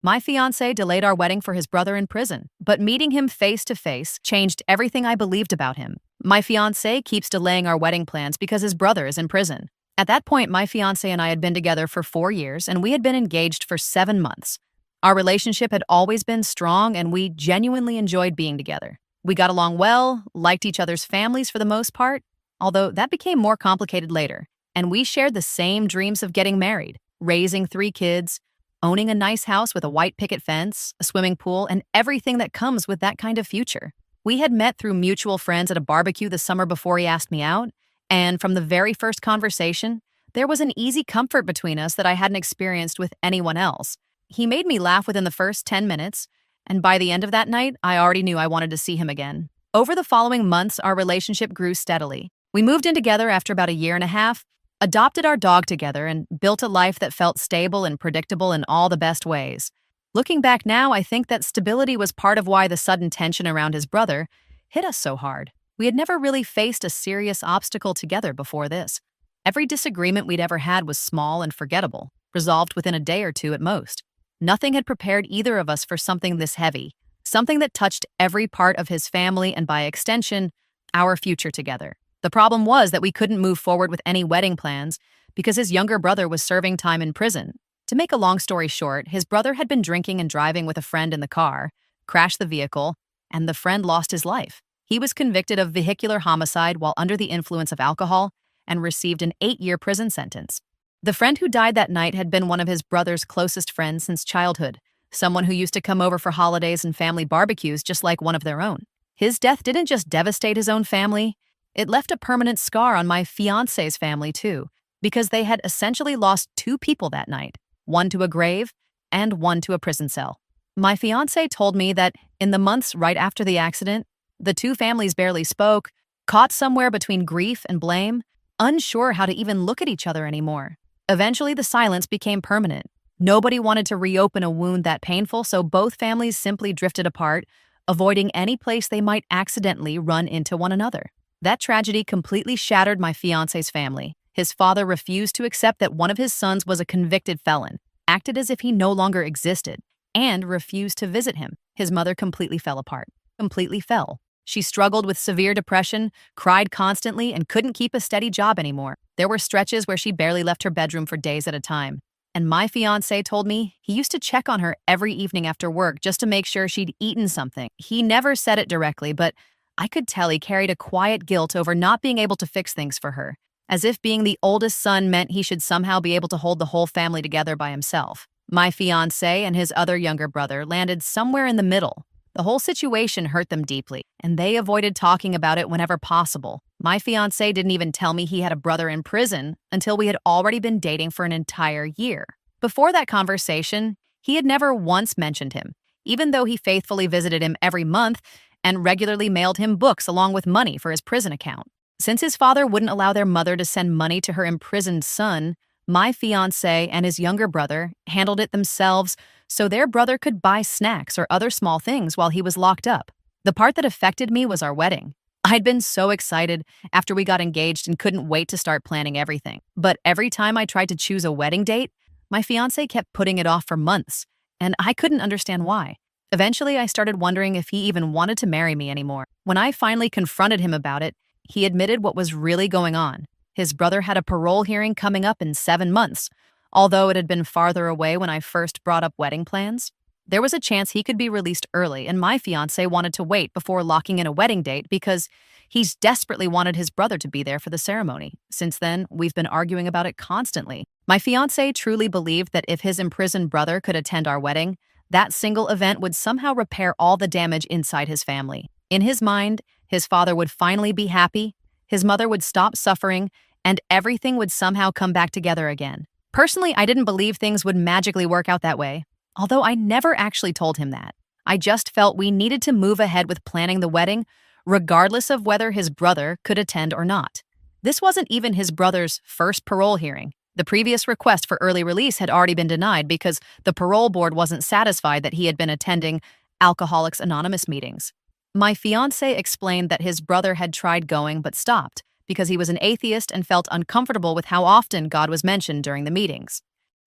My fiancé delayed our wedding for his brother in prison, but meeting him face to face changed everything I believed about him. My fiancé keeps delaying our wedding plans because his brother is in prison. At that point, my fiancé and I had been together for 4 years, and we had been engaged for 7 months. Our relationship had always been strong, and we genuinely enjoyed being together. We got along well, liked each other's families for the most part, although that became more complicated later. And we shared the same dreams of getting married, raising 3 kids, owning a nice house with a white picket fence, a swimming pool, and everything that comes with that kind of future. We had met through mutual friends at a barbecue the summer before he asked me out, and from the very first conversation, there was an easy comfort between us that I hadn't experienced with anyone else. He made me laugh within the first 10 minutes, and by the end of that night, I already knew I wanted to see him again. Over the following months, our relationship grew steadily. We moved in together after about a year and a half, adopted our dog together, and built a life that felt stable and predictable in all the best ways. Looking back now, I think that stability was part of why the sudden tension around his brother hit us so hard. We had never really faced a serious obstacle together before this. Every disagreement we'd ever had was small and forgettable, resolved within a day or two at most. Nothing had prepared either of us for something this heavy, something that touched every part of his family and, by extension, our future together. The problem was that we couldn't move forward with any wedding plans because his younger brother was serving time in prison. To make a long story short, his brother had been drinking and driving with a friend in the car, crashed the vehicle, and the friend lost his life. He was convicted of vehicular homicide while under the influence of alcohol and received an 8-year prison sentence. The friend who died that night had been one of his brother's closest friends since childhood, someone who used to come over for holidays and family barbecues just like one of their own. His death didn't just devastate his own family, it left a permanent scar on my fiancé's family too, because they had essentially lost 2 people that night, one to a grave and one to a prison cell. My fiancé told me that in the months right after the accident, the 2 families barely spoke, caught somewhere between grief and blame, unsure how to even look at each other anymore. Eventually, the silence became permanent. Nobody wanted to reopen a wound that painful, so both families simply drifted apart, avoiding any place they might accidentally run into one another. That tragedy completely shattered my fiancé's family. His father refused to accept that one of his sons was a convicted felon, acted as if he no longer existed, and refused to visit him. His mother completely fell apart. Completely fell. She struggled with severe depression, cried constantly, and couldn't keep a steady job anymore. There were stretches where she barely left her bedroom for days at a time. And my fiancé told me he used to check on her every evening after work just to make sure she'd eaten something. He never said it directly, but I could tell he carried a quiet guilt over not being able to fix things for her, as if being the oldest son meant he should somehow be able to hold the whole family together by himself. My fiancé and his other younger brother landed somewhere in the middle. The whole situation hurt them deeply, and they avoided talking about it whenever possible. My fiancé didn't even tell me he had a brother in prison until we had already been dating for an entire year. Before that conversation, he had never once mentioned him, even though he faithfully visited him every month and regularly mailed him books along with money for his prison account. Since his father wouldn't allow their mother to send money to her imprisoned son, my fiancé and his younger brother handled it themselves so their brother could buy snacks or other small things while he was locked up. The part that affected me was our wedding. I'd been so excited after we got engaged and couldn't wait to start planning everything. But every time I tried to choose a wedding date, my fiancé kept putting it off for months, and I couldn't understand why. Eventually, I started wondering if he even wanted to marry me anymore. When I finally confronted him about it, he admitted what was really going on. His brother had a parole hearing coming up in 7 months. Although it had been farther away when I first brought up wedding plans, there was a chance he could be released early, and my fiancé wanted to wait before locking in a wedding date because he's desperately wanted his brother to be there for the ceremony. Since then, we've been arguing about it constantly. My fiancé truly believed that if his imprisoned brother could attend our wedding, that single event would somehow repair all the damage inside his family. In his mind, his father would finally be happy, his mother would stop suffering, and everything would somehow come back together again. Personally, I didn't believe things would magically work out that way, although I never actually told him that. I just felt we needed to move ahead with planning the wedding, regardless of whether his brother could attend or not. This wasn't even his brother's first parole hearing. The previous request for early release had already been denied because the parole board wasn't satisfied that he had been attending Alcoholics Anonymous meetings. My fiancé explained that his brother had tried going but stopped because he was an atheist and felt uncomfortable with how often God was mentioned during the meetings.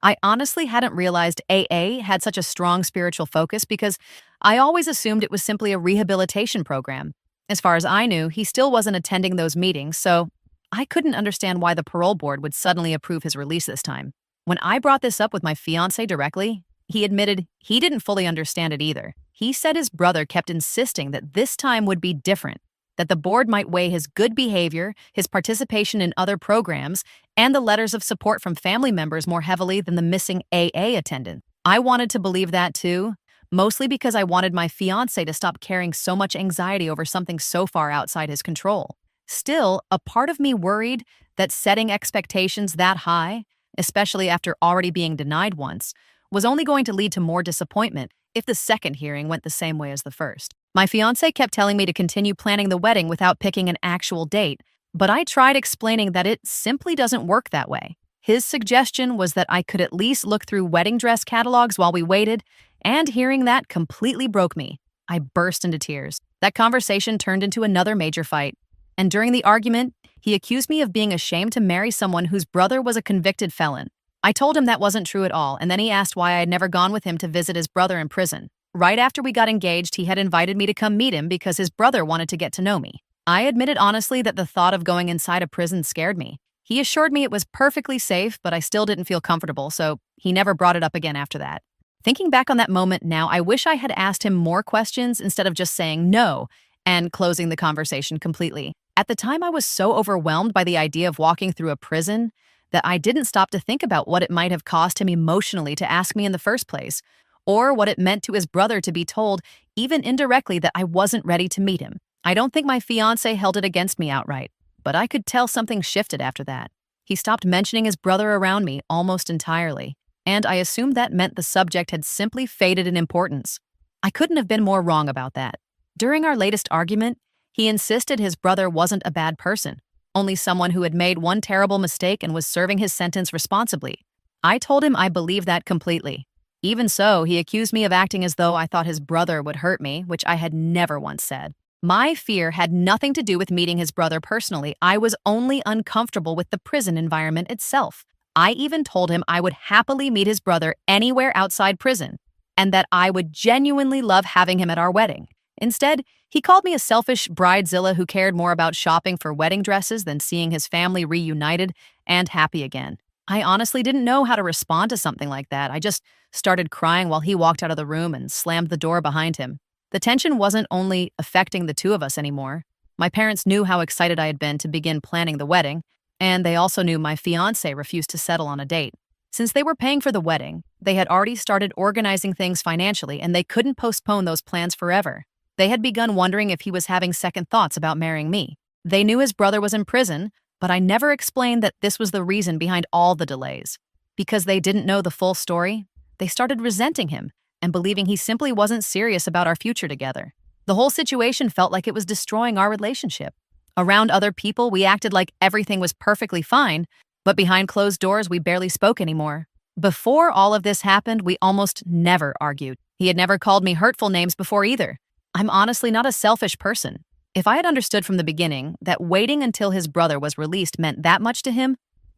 I honestly hadn't realized AA had such a strong spiritual focus because I always assumed it was simply a rehabilitation program. As far as I knew, he still wasn't attending those meetings, so I couldn't understand why the parole board would suddenly approve his release this time. When I brought this up with my fiance directly, he admitted he didn't fully understand it either. He said his brother kept insisting that this time would be different, that the board might weigh his good behavior, his participation in other programs, and the letters of support from family members more heavily than the missing AA attendance. I wanted to believe that too, mostly because I wanted my fiancé to stop carrying so much anxiety over something so far outside his control. Still, a part of me worried that setting expectations that high, especially after already being denied once, was only going to lead to more disappointment if the second hearing went the same way as the first. My fiancé kept telling me to continue planning the wedding without picking an actual date, but I tried explaining that it simply doesn't work that way. His suggestion was that I could at least look through wedding dress catalogs while we waited, and hearing that completely broke me. I burst into tears. That conversation turned into another major fight, and during the argument, he accused me of being ashamed to marry someone whose brother was a convicted felon. I told him that wasn't true at all, and then he asked why I had never gone with him to visit his brother in prison. Right after we got engaged, he had invited me to come meet him because his brother wanted to get to know me. I admitted honestly that the thought of going inside a prison scared me. He assured me it was perfectly safe, but I still didn't feel comfortable, so he never brought it up again after that. Thinking back on that moment now, I wish I had asked him more questions instead of just saying no and closing the conversation completely. At the time, I was so overwhelmed by the idea of walking through a prison that I didn't stop to think about what it might have cost him emotionally to ask me in the first place, or what it meant to his brother to be told, even indirectly, that I wasn't ready to meet him. I don't think my fiancé held it against me outright, but I could tell something shifted after that. He stopped mentioning his brother around me almost entirely, and I assumed that meant the subject had simply faded in importance. I couldn't have been more wrong about that. During our latest argument, he insisted his brother wasn't a bad person, only someone who had made one terrible mistake and was serving his sentence responsibly. I told him I believed that completely. Even so, he accused me of acting as though I thought his brother would hurt me, which I had never once said. My fear had nothing to do with meeting his brother personally. I was only uncomfortable with the prison environment itself. I even told him I would happily meet his brother anywhere outside prison, and that I would genuinely love having him at our wedding. Instead, he called me a selfish bridezilla who cared more about shopping for wedding dresses than seeing his family reunited and happy again. I honestly didn't know how to respond to something like that. I just started crying while he walked out of the room and slammed the door behind him. The tension wasn't only affecting the two of us anymore. My parents knew how excited I had been to begin planning the wedding, and they also knew my fiancé refused to settle on a date. Since they were paying for the wedding, they had already started organizing things financially, and they couldn't postpone those plans forever. They had begun wondering if he was having second thoughts about marrying me. They knew his brother was in prison, but I never explained that this was the reason behind all the delays. Because they didn't know the full story, they started resenting him and believing he simply wasn't serious about our future together. The whole situation felt like it was destroying our relationship. Around other people, we acted like everything was perfectly fine, but behind closed doors, we barely spoke anymore. Before all of this happened, we almost never argued. He had never called me hurtful names before either. I'm honestly not a selfish person. If I had understood from the beginning that waiting until his brother was released meant that much to him,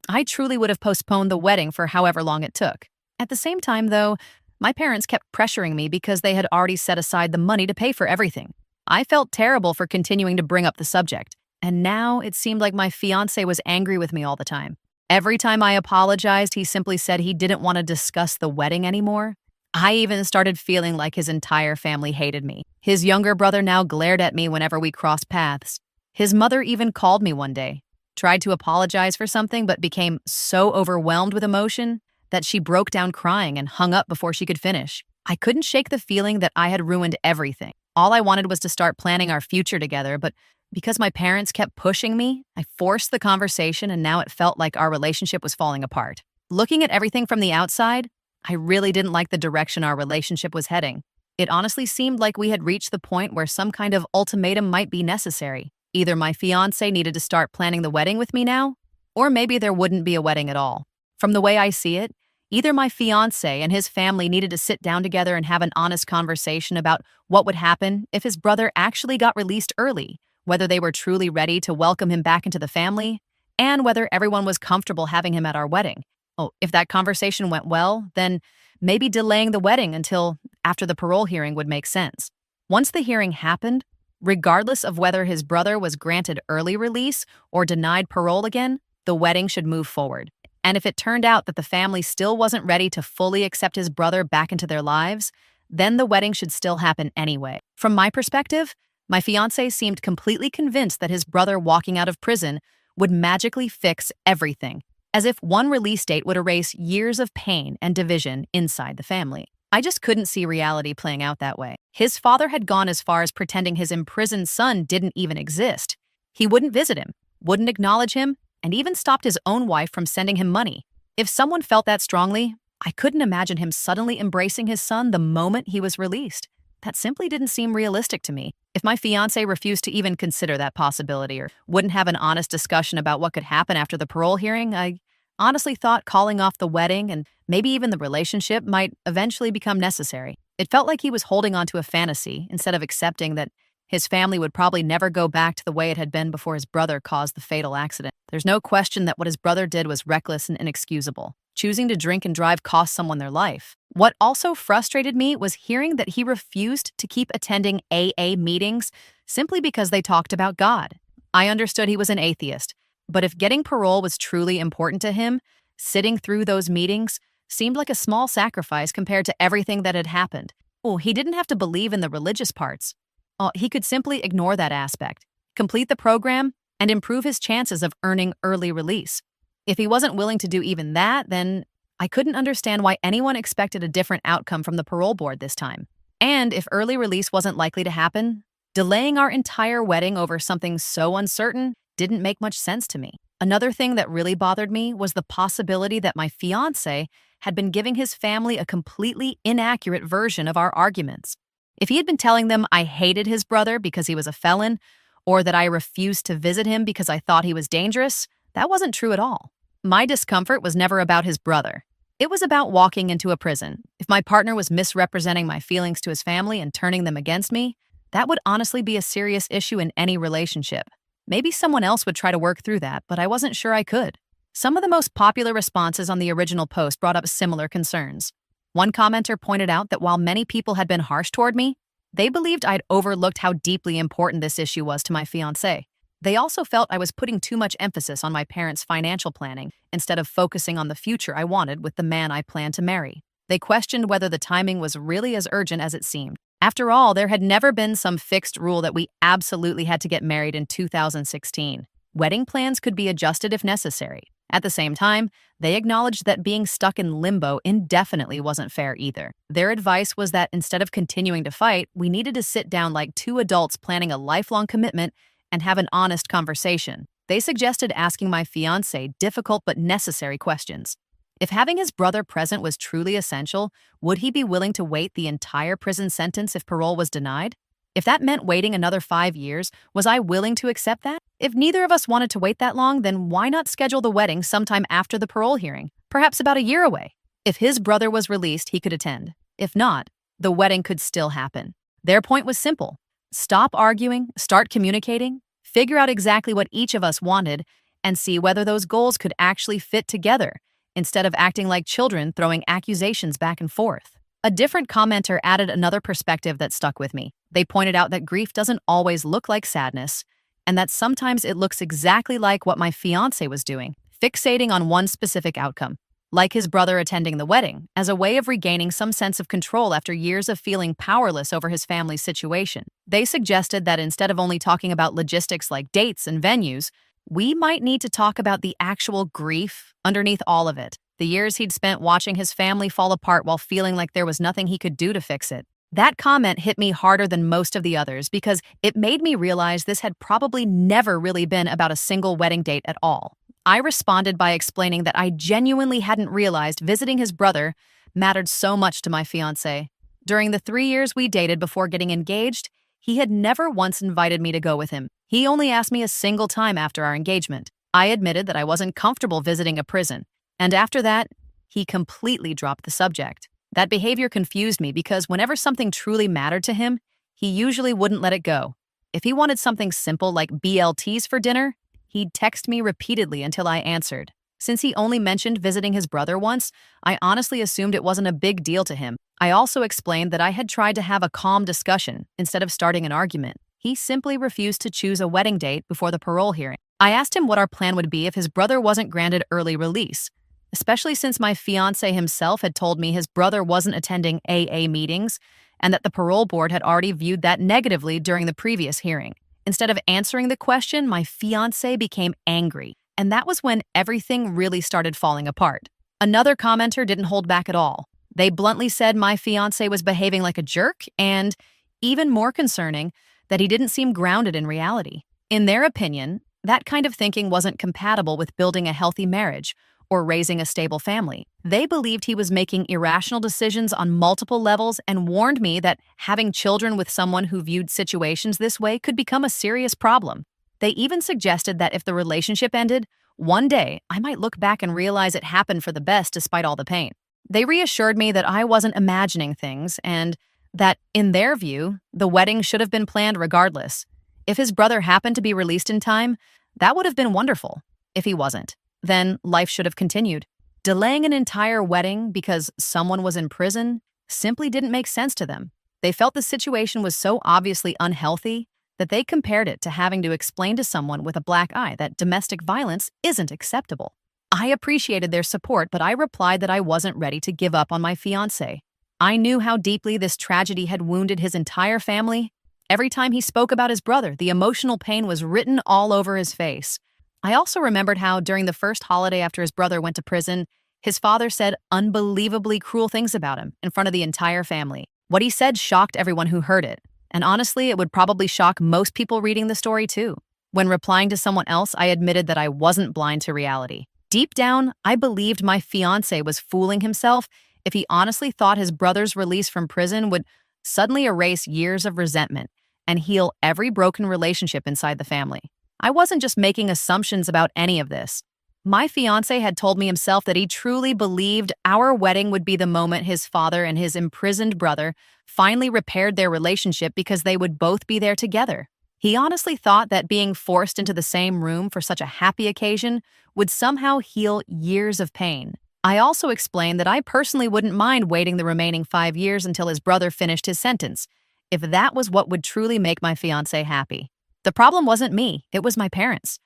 I truly would have postponed the wedding for however long it took. At the same time, though, my parents kept pressuring me because they had already set aside the money to pay for everything. I felt terrible for continuing to bring up the subject, and now it seemed like my fiancé was angry with me all the time. Every time I apologized, he simply said he didn't want to discuss the wedding anymore. I even started feeling like his entire family hated me. His younger brother now glared at me whenever we crossed paths. His mother even called me one day, tried to apologize for something, but became so overwhelmed with emotion that she broke down crying and hung up before she could finish. I couldn't shake the feeling that I had ruined everything. All I wanted was to start planning our future together, but because my parents kept pushing me, I forced the conversation, and now it felt like our relationship was falling apart. Looking at everything from the outside, I really didn't like the direction our relationship was heading. It honestly seemed like we had reached the point where some kind of ultimatum might be necessary. Either my fiancé needed to start planning the wedding with me now, or maybe there wouldn't be a wedding at all. From the way I see it, either my fiancé and his family needed to sit down together and have an honest conversation about what would happen if his brother actually got released early, whether they were truly ready to welcome him back into the family, and whether everyone was comfortable having him at our wedding. Oh, if that conversation went well, then maybe delaying the wedding until after the parole hearing would make sense. Once the hearing happened, regardless of whether his brother was granted early release or denied parole again, the wedding should move forward. And if it turned out that the family still wasn't ready to fully accept his brother back into their lives, then the wedding should still happen anyway. From my perspective, my fiancé seemed completely convinced that his brother walking out of prison would magically fix everything, as if one release date would erase years of pain and division inside the family. I just couldn't see reality playing out that way. His father had gone as far as pretending his imprisoned son didn't even exist. He wouldn't visit him, wouldn't acknowledge him, and even stopped his own wife from sending him money. If someone felt that strongly, I couldn't imagine him suddenly embracing his son the moment he was released. That simply didn't seem realistic to me. If my fiancé refused to even consider that possibility or wouldn't have an honest discussion about what could happen after the parole hearing, I honestly thought calling off the wedding and maybe even the relationship might eventually become necessary. It felt like he was holding on to a fantasy instead of accepting that his family would probably never go back to the way it had been before his brother caused the fatal accident. There's no question that what his brother did was reckless and inexcusable. Choosing to drink and drive cost someone their life. What also frustrated me was hearing that he refused to keep attending AA meetings simply because they talked about God. I understood he was an atheist, but if getting parole was truly important to him, sitting through those meetings seemed like a small sacrifice compared to everything that had happened. Oh, he didn't have to believe in the religious parts. Oh, he could simply ignore that aspect, complete the program, and improve his chances of earning early release. If he wasn't willing to do even that, then I couldn't understand why anyone expected a different outcome from the parole board this time. And if early release wasn't likely to happen, delaying our entire wedding over something so uncertain didn't make much sense to me. Another thing that really bothered me was the possibility that my fiancé had been giving his family a completely inaccurate version of our arguments. If he had been telling them I hated his brother because he was a felon, or that I refused to visit him because I thought he was dangerous, that wasn't true at all. My discomfort was never about his brother. It was about walking into a prison. If my partner was misrepresenting my feelings to his family and turning them against me, that would honestly be a serious issue in any relationship. Maybe someone else would try to work through that, but I wasn't sure I could. Some of the most popular responses on the original post brought up similar concerns. One commenter pointed out that while many people had been harsh toward me, they believed I'd overlooked how deeply important this issue was to my fiancé. They also felt I was putting too much emphasis on my parents' financial planning instead of focusing on the future I wanted with the man I planned to marry. They questioned whether the timing was really as urgent as it seemed. After all, there had never been some fixed rule that we absolutely had to get married in 2016. Wedding plans could be adjusted if necessary. At the same time, they acknowledged that being stuck in limbo indefinitely wasn't fair either. Their advice was that instead of continuing to fight, we needed to sit down like two adults planning a lifelong commitment and have an honest conversation. They suggested asking my fiancé difficult but necessary questions. If having his brother present was truly essential, would he be willing to wait the entire prison sentence if parole was denied? If that meant waiting another 5 years, was I willing to accept that? If neither of us wanted to wait that long, then why not schedule the wedding sometime after the parole hearing, perhaps about a year away? If his brother was released, he could attend. If not, the wedding could still happen. Their point was simple. Stop arguing, start communicating, figure out exactly what each of us wanted, and see whether those goals could actually fit together, instead of acting like children throwing accusations back and forth. A different commenter added another perspective that stuck with me. They pointed out that grief doesn't always look like sadness, and that sometimes it looks exactly like what my fiancé was doing, fixating on one specific outcome, like his brother attending the wedding, as a way of regaining some sense of control after years of feeling powerless over his family's situation. They suggested that instead of only talking about logistics like dates and venues, we might need to talk about the actual grief underneath all of it. The years he'd spent watching his family fall apart while feeling like there was nothing he could do to fix it. That comment hit me harder than most of the others because it made me realize this had probably never really been about a single wedding date at all. I responded by explaining that I genuinely hadn't realized visiting his brother mattered so much to my fiancé. During the 3 years we dated before getting engaged, he had never once invited me to go with him. He only asked me a single time after our engagement. I admitted that I wasn't comfortable visiting a prison, and after that, he completely dropped the subject. That behavior confused me because whenever something truly mattered to him, he usually wouldn't let it go. If he wanted something simple like BLTs for dinner, he'd text me repeatedly until I answered. Since he only mentioned visiting his brother once, I honestly assumed it wasn't a big deal to him. I also explained that I had tried to have a calm discussion instead of starting an argument. He simply refused to choose a wedding date before the parole hearing. I asked him what our plan would be if his brother wasn't granted early release, especially since my fiancé himself had told me his brother wasn't attending AA meetings and that the parole board had already viewed that negatively during the previous hearing. Instead of answering the question, my fiancé became angry, and that was when everything really started falling apart. Another commenter didn't hold back at all. They bluntly said my fiancé was behaving like a jerk, and, even more concerning, that he didn't seem grounded in reality. In their opinion, that kind of thinking wasn't compatible with building a healthy marriage or raising a stable family. They believed he was making irrational decisions on multiple levels and warned me that having children with someone who viewed situations this way could become a serious problem. They even suggested that if the relationship ended, one day I might look back and realize it happened for the best despite all the pain. They reassured me that I wasn't imagining things and that, in their view, the wedding should have been planned regardless. If his brother happened to be released in time, that would have been wonderful. If he wasn't, then life should have continued. Delaying an entire wedding because someone was in prison simply didn't make sense to them. They felt the situation was so obviously unhealthy that they compared it to having to explain to someone with a black eye that domestic violence isn't acceptable. I appreciated their support, but I replied that I wasn't ready to give up on my fiancé. I knew how deeply this tragedy had wounded his entire family. Every time he spoke about his brother, the emotional pain was written all over his face. I also remembered how, during the first holiday after his brother went to prison, his father said unbelievably cruel things about him in front of the entire family. What he said shocked everyone who heard it, and honestly, it would probably shock most people reading the story too. When replying to someone else, I admitted that I wasn't blind to reality. Deep down, I believed my fiancé was fooling himself if he honestly thought his brother's release from prison would suddenly erase years of resentment and heal every broken relationship inside the family. I wasn't just making assumptions about any of this. My fiancé had told me himself that he truly believed our wedding would be the moment his father and his imprisoned brother finally repaired their relationship because they would both be there together. He honestly thought that being forced into the same room for such a happy occasion would somehow heal years of pain. I also explained that I personally wouldn't mind waiting the remaining 5 years until his brother finished his sentence, if that was what would truly make my fiancé happy. The problem wasn't me, it was my parents.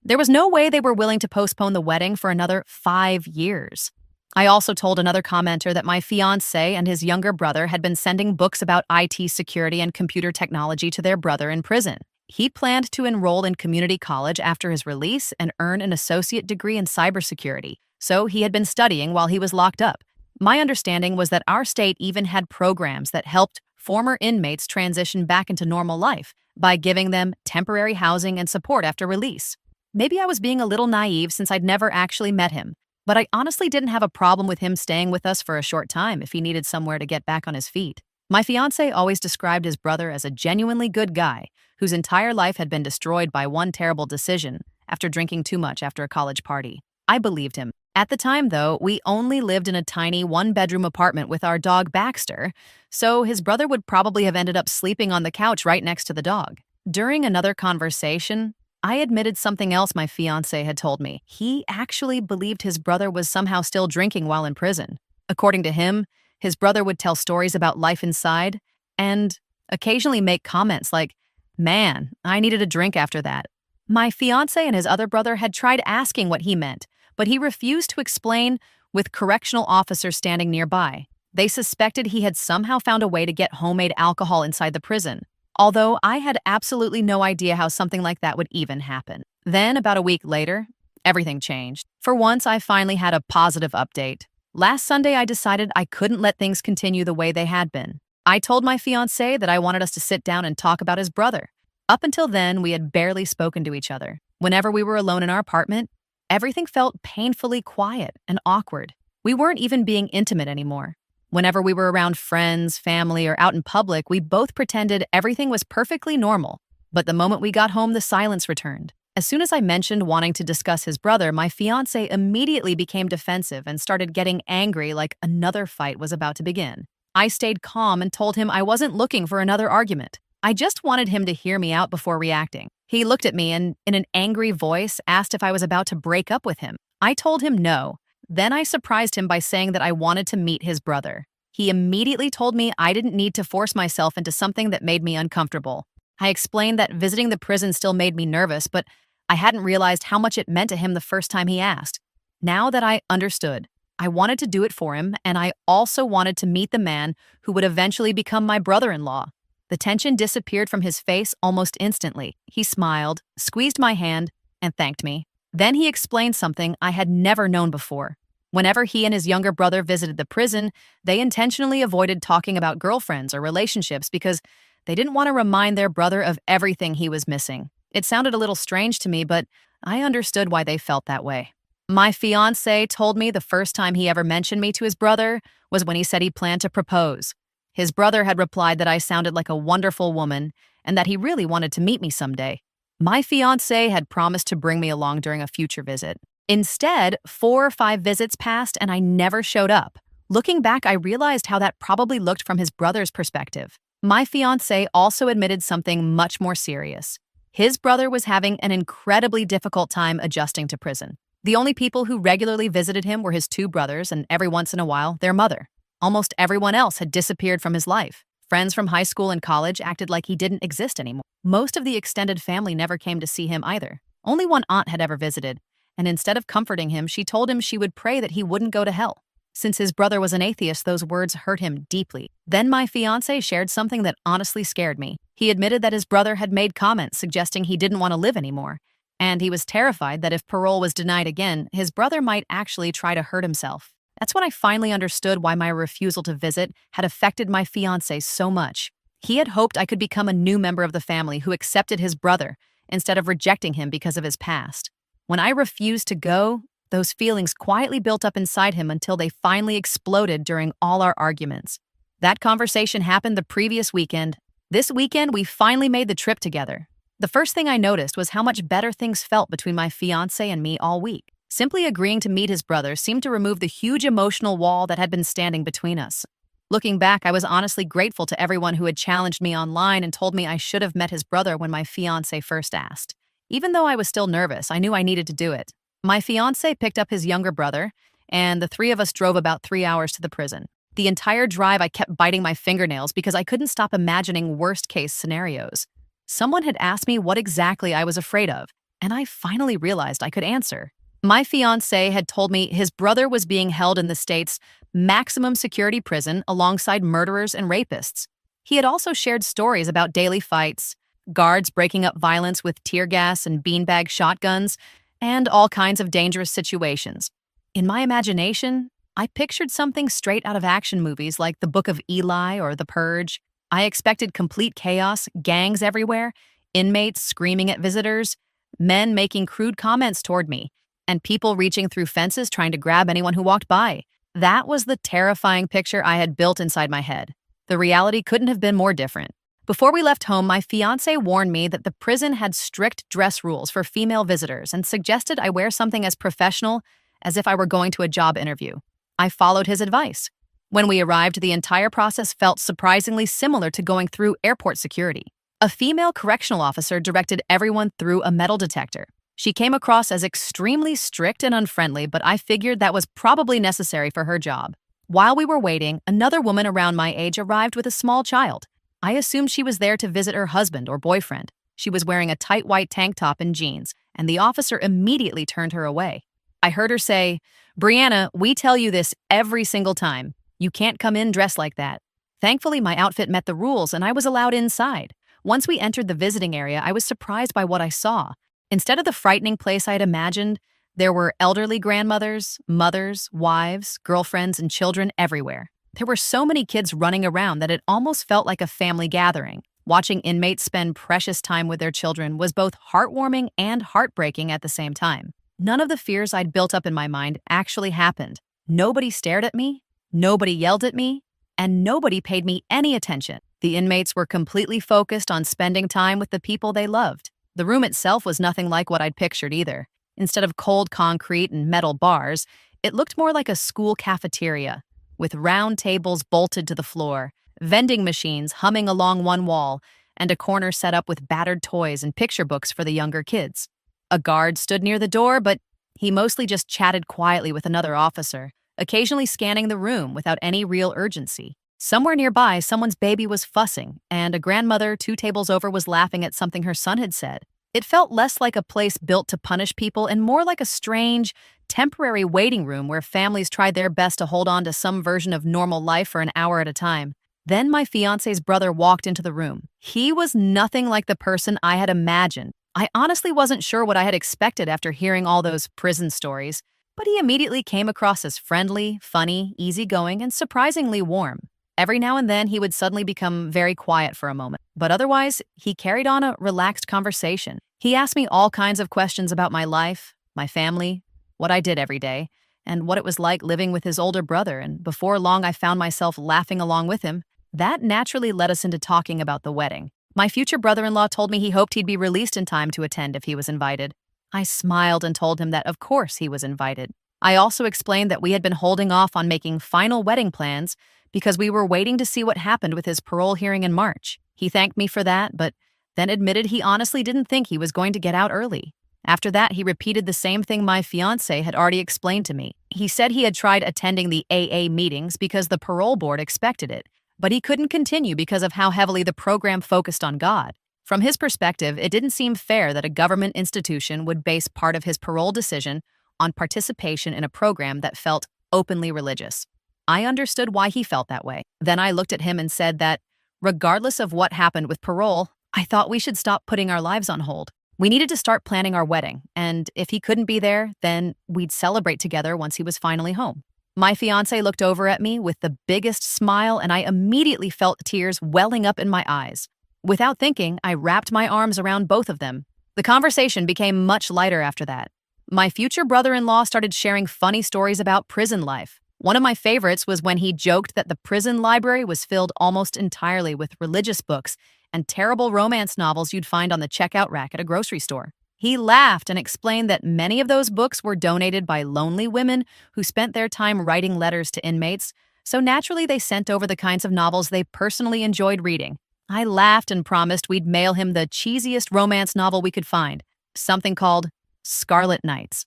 There was no way they were willing to postpone the wedding for another 5 years. I also told another commenter that my fiancé and his younger brother had been sending books about IT security and computer technology to their brother in prison. He planned to enroll in community college after his release and earn an associate degree in cybersecurity, so he had been studying while he was locked up. My understanding was that our state even had programs that helped former inmates transition back into normal life by giving them temporary housing and support after release. Maybe I was being a little naive since I'd never actually met him, but I honestly didn't have a problem with him staying with us for a short time if he needed somewhere to get back on his feet. My fiancé always described his brother as a genuinely good guy whose entire life had been destroyed by one terrible decision after drinking too much after a college party. I believed him. At the time, though, we only lived in a tiny one-bedroom apartment with our dog Baxter, so his brother would probably have ended up sleeping on the couch right next to the dog. During another conversation, I admitted something else my fiancé had told me. He actually believed his brother was somehow still drinking while in prison. According to him, his brother would tell stories about life inside and occasionally make comments like, "Man, I needed a drink after that." My fiancé and his other brother had tried asking what he meant, but he refused to explain, with correctional officers standing nearby. They suspected he had somehow found a way to get homemade alcohol inside the prison, although I had absolutely no idea how something like that would even happen. Then, about a week later, everything changed. For once, I finally had a positive update. Last Sunday, I decided I couldn't let things continue the way they had been. I told my fiancé that I wanted us to sit down and talk about his brother. Up until then, we had barely spoken to each other. Whenever we were alone in our apartment, everything felt painfully quiet and awkward. We weren't even being intimate anymore. Whenever we were around friends, family, or out in public, we both pretended everything was perfectly normal. But the moment we got home, the silence returned. As soon as I mentioned wanting to discuss his brother, my fiancé immediately became defensive and started getting angry like another fight was about to begin. I stayed calm and told him I wasn't looking for another argument. I just wanted him to hear me out before reacting. He looked at me and, in an angry voice, asked if I was about to break up with him. I told him no. Then I surprised him by saying that I wanted to meet his brother. He immediately told me I didn't need to force myself into something that made me uncomfortable. I explained that visiting the prison still made me nervous, but I hadn't realized how much it meant to him the first time he asked. Now that I understood, I wanted to do it for him, and I also wanted to meet the man who would eventually become my brother-in-law. The tension disappeared from his face almost instantly. He smiled, squeezed my hand, and thanked me. Then he explained something I had never known before. Whenever he and his younger brother visited the prison, they intentionally avoided talking about girlfriends or relationships because they didn't want to remind their brother of everything he was missing. It sounded a little strange to me, but I understood why they felt that way. My fiancé told me the first time he ever mentioned me to his brother was when he said he planned to propose. His brother had replied that I sounded like a wonderful woman and that he really wanted to meet me someday. My fiancé had promised to bring me along during a future visit. Instead, 4 or 5 visits passed and I never showed up. Looking back, I realized how that probably looked from his brother's perspective. My fiancé also admitted something much more serious. His brother was having an incredibly difficult time adjusting to prison. The only people who regularly visited him were his 2 brothers and every once in a while, their mother. Almost everyone else had disappeared from his life. Friends from high school and college acted like he didn't exist anymore. Most of the extended family never came to see him either. Only one aunt had ever visited, and instead of comforting him, she told him she would pray that he wouldn't go to hell. Since his brother was an atheist, those words hurt him deeply. Then my fiancé shared something that honestly scared me. He admitted that his brother had made comments suggesting he didn't want to live anymore, and he was terrified that if parole was denied again, his brother might actually try to hurt himself. That's when I finally understood why my refusal to visit had affected my fiancé so much. He had hoped I could become a new member of the family who accepted his brother instead of rejecting him because of his past. When I refused to go, those feelings quietly built up inside him until they finally exploded during all our arguments. That conversation happened the previous weekend. This weekend, we finally made the trip together. The first thing I noticed was how much better things felt between my fiancé and me all week. Simply agreeing to meet his brother seemed to remove the huge emotional wall that had been standing between us. Looking back, I was honestly grateful to everyone who had challenged me online and told me I should have met his brother when my fiancé first asked. Even though I was still nervous, I knew I needed to do it. My fiancé picked up his younger brother, and the 3 of us drove about 3 hours to the prison. The entire drive, I kept biting my fingernails because I couldn't stop imagining worst-case scenarios. Someone had asked me what exactly I was afraid of, and I finally realized I could answer. My fiancé had told me his brother was being held in the state's maximum security prison alongside murderers and rapists. He had also shared stories about daily fights, guards breaking up violence with tear gas and beanbag shotguns, and all kinds of dangerous situations. In my imagination, I pictured something straight out of action movies like The Book of Eli or The Purge. I expected complete chaos, gangs everywhere, inmates screaming at visitors, men making crude comments toward me, and people reaching through fences trying to grab anyone who walked by. That was the terrifying picture I had built inside my head. The reality couldn't have been more different. Before we left home, my fiancé warned me that the prison had strict dress rules for female visitors and suggested I wear something as professional as if I were going to a job interview. I followed his advice. When we arrived, the entire process felt surprisingly similar to going through airport security. A female correctional officer directed everyone through a metal detector. She came across as extremely strict and unfriendly, but I figured that was probably necessary for her job. While we were waiting, another woman around my age arrived with a small child. I assumed she was there to visit her husband or boyfriend. She was wearing a tight white tank top and jeans, and the officer immediately turned her away. I heard her say, "Brianna, we tell you this every single time. You can't come in dressed like that." Thankfully, my outfit met the rules and I was allowed inside. Once we entered the visiting area, I was surprised by what I saw. Instead of the frightening place I had imagined, there were elderly grandmothers, mothers, wives, girlfriends, and children everywhere. There were so many kids running around that it almost felt like a family gathering. Watching inmates spend precious time with their children was both heartwarming and heartbreaking at the same time. None of the fears I'd built up in my mind actually happened. Nobody stared at me, nobody yelled at me, and nobody paid me any attention. The inmates were completely focused on spending time with the people they loved. The room itself was nothing like what I'd pictured either. Instead of cold concrete and metal bars, it looked more like a school cafeteria, with round tables bolted to the floor, vending machines humming along one wall, and a corner set up with battered toys and picture books for the younger kids. A guard stood near the door, but he mostly just chatted quietly with another officer, occasionally scanning the room without any real urgency. Somewhere nearby, someone's baby was fussing, and a grandmother 2 tables over was laughing at something her son had said. It felt less like a place built to punish people and more like a strange, temporary waiting room where families tried their best to hold on to some version of normal life for an hour at a time. Then my fiancé's brother walked into the room. He was nothing like the person I had imagined. I honestly wasn't sure what I had expected after hearing all those prison stories, but he immediately came across as friendly, funny, easygoing, and surprisingly warm. Every now and then, he would suddenly become very quiet for a moment, but otherwise, he carried on a relaxed conversation. He asked me all kinds of questions about my life, my family, what I did every day, and what it was like living with his older brother, and before long, I found myself laughing along with him. That naturally led us into talking about the wedding. My future brother-in-law told me he hoped he'd be released in time to attend if he was invited. I smiled and told him that of course he was invited. I also explained that we had been holding off on making final wedding plans because we were waiting to see what happened with his parole hearing in March. He thanked me for that, but then admitted he honestly didn't think he was going to get out early. After that, he repeated the same thing my fiancé had already explained to me. He said he had tried attending the AA meetings because the parole board expected it, but he couldn't continue because of how heavily the program focused on God. From his perspective, it didn't seem fair that a government institution would base part of his parole decision on participation in a program that felt openly religious. I understood why he felt that way. Then I looked at him and said that, regardless of what happened with parole, I thought we should stop putting our lives on hold. We needed to start planning our wedding, and if he couldn't be there, then we'd celebrate together once he was finally home. My fiancé looked over at me with the biggest smile, and I immediately felt tears welling up in my eyes. Without thinking, I wrapped my arms around both of them. The conversation became much lighter after that. My future brother-in-law started sharing funny stories about prison life. One of my favorites was when he joked that the prison library was filled almost entirely with religious books and terrible romance novels you'd find on the checkout rack at a grocery store. He laughed and explained that many of those books were donated by lonely women who spent their time writing letters to inmates, so naturally they sent over the kinds of novels they personally enjoyed reading. I laughed and promised we'd mail him the cheesiest romance novel we could find, something called Scarlet Nights.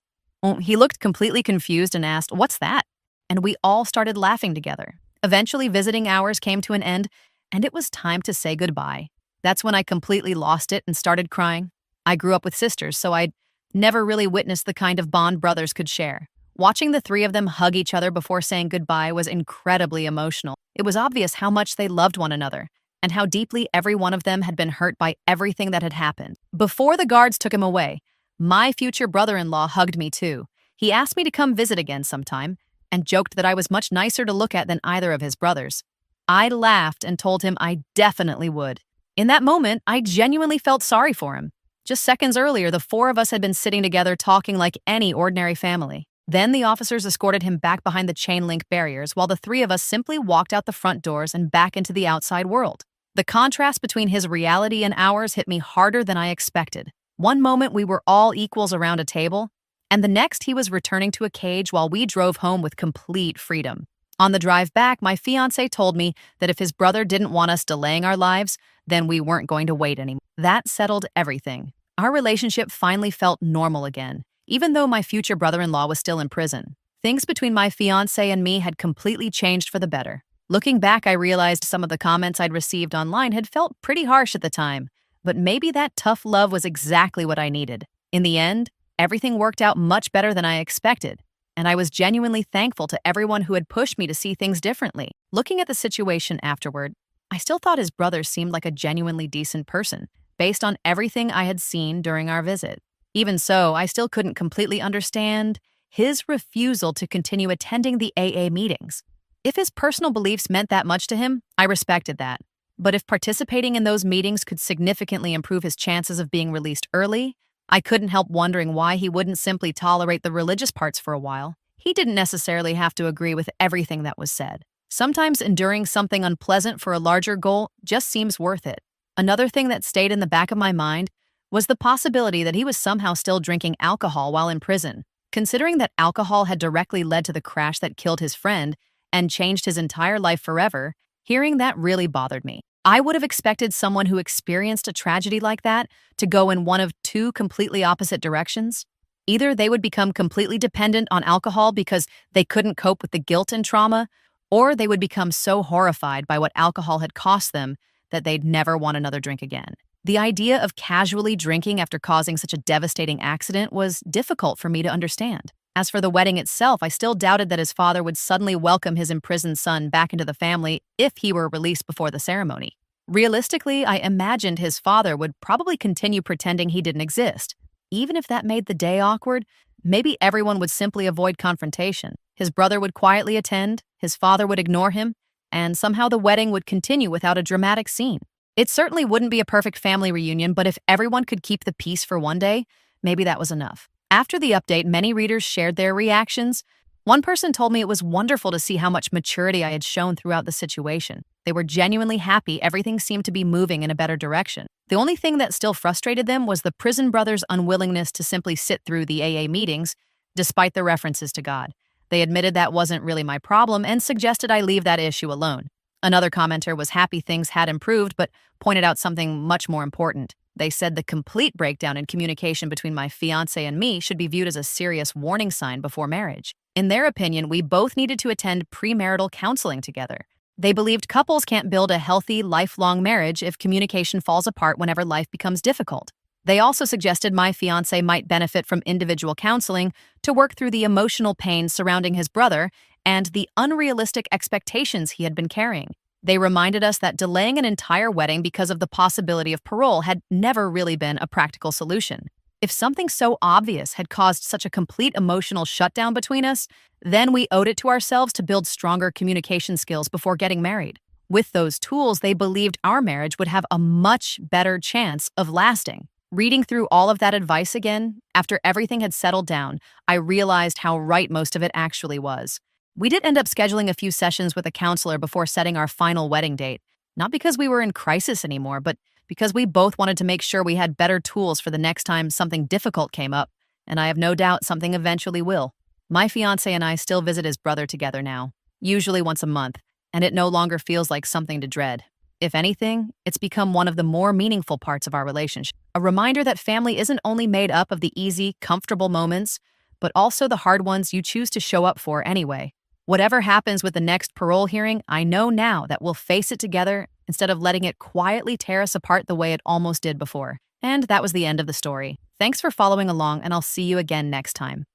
He looked completely confused and asked, "What's that?" And we all started laughing together. Eventually, visiting hours came to an end, and it was time to say goodbye. That's when I completely lost it and started crying. I grew up with sisters, so I'd never really witnessed the kind of bond brothers could share. Watching the three of them hug each other before saying goodbye was incredibly emotional. It was obvious how much they loved one another, and how deeply every one of them had been hurt by everything that had happened. Before the guards took him away, my future brother-in-law hugged me too. He asked me to come visit again sometime, and joked that I was much nicer to look at than either of his brothers. I laughed and told him I definitely would. In that moment, I genuinely felt sorry for him. Just seconds earlier, the four of us had been sitting together talking like any ordinary family. Then the officers escorted him back behind the chain-link barriers while the three of us simply walked out the front doors and back into the outside world. The contrast between his reality and ours hit me harder than I expected. One moment we were all equals around a table, and the next he was returning to a cage while we drove home with complete freedom. On the drive back, my fiancé told me that if his brother didn't want us delaying our lives, then we weren't going to wait anymore. That settled everything. Our relationship finally felt normal again, even though my future brother-in-law was still in prison. Things between my fiancé and me had completely changed for the better. Looking back, I realized some of the comments I'd received online had felt pretty harsh at the time, but maybe that tough love was exactly what I needed. In the end, everything worked out much better than I expected, and I was genuinely thankful to everyone who had pushed me to see things differently. Looking at the situation afterward, I still thought his brother seemed like a genuinely decent person, based on everything I had seen during our visit. Even so, I still couldn't completely understand his refusal to continue attending the AA meetings. If his personal beliefs meant that much to him, I respected that. But if participating in those meetings could significantly improve his chances of being released early, I couldn't help wondering why he wouldn't simply tolerate the religious parts for a while. He didn't necessarily have to agree with everything that was said. Sometimes enduring something unpleasant for a larger goal just seems worth it. Another thing that stayed in the back of my mind was the possibility that he was somehow still drinking alcohol while in prison. Considering that alcohol had directly led to the crash that killed his friend and changed his entire life forever, hearing that really bothered me. I would have expected someone who experienced a tragedy like that to go in one of two completely opposite directions. Either they would become completely dependent on alcohol because they couldn't cope with the guilt and trauma, or they would become so horrified by what alcohol had cost them that they'd never want another drink again. The idea of casually drinking after causing such a devastating accident was difficult for me to understand. As for the wedding itself, I still doubted that his father would suddenly welcome his imprisoned son back into the family if he were released before the ceremony. Realistically, I imagined his father would probably continue pretending he didn't exist. Even if that made the day awkward, maybe everyone would simply avoid confrontation. His brother would quietly attend, his father would ignore him, and somehow the wedding would continue without a dramatic scene. It certainly wouldn't be a perfect family reunion, but if everyone could keep the peace for one day, maybe that was enough. After the update, many readers shared their reactions. One person told me it was wonderful to see how much maturity I had shown throughout the situation. They were genuinely happy everything seemed to be moving in a better direction. The only thing that still frustrated them was the prison brothers' unwillingness to simply sit through the AA meetings, despite the references to God. They admitted that wasn't really my problem and suggested I leave that issue alone. Another commenter was happy things had improved, but pointed out something much more important. They said the complete breakdown in communication between my fiancé and me should be viewed as a serious warning sign before marriage. In their opinion, we both needed to attend premarital counseling together. They believed couples can't build a healthy, lifelong marriage if communication falls apart whenever life becomes difficult. They also suggested my fiancé might benefit from individual counseling to work through the emotional pain surrounding his brother and the unrealistic expectations he had been carrying. They reminded us that delaying an entire wedding because of the possibility of parole had never really been a practical solution. If something so obvious had caused such a complete emotional shutdown between us, then we owed it to ourselves to build stronger communication skills before getting married. With those tools, they believed our marriage would have a much better chance of lasting. Reading through all of that advice again, after everything had settled down, I realized how right most of it actually was. We did end up scheduling a few sessions with a counselor before setting our final wedding date, not because we were in crisis anymore, but because we both wanted to make sure we had better tools for the next time something difficult came up, and I have no doubt something eventually will. My fiancé and I still visit his brother together now, usually once a month, and it no longer feels like something to dread. If anything, it's become one of the more meaningful parts of our relationship. A reminder that family isn't only made up of the easy, comfortable moments, but also the hard ones you choose to show up for anyway. Whatever happens with the next parole hearing, I know now that we'll face it together instead of letting it quietly tear us apart the way it almost did before. And that was the end of the story. Thanks for following along, and I'll see you again next time.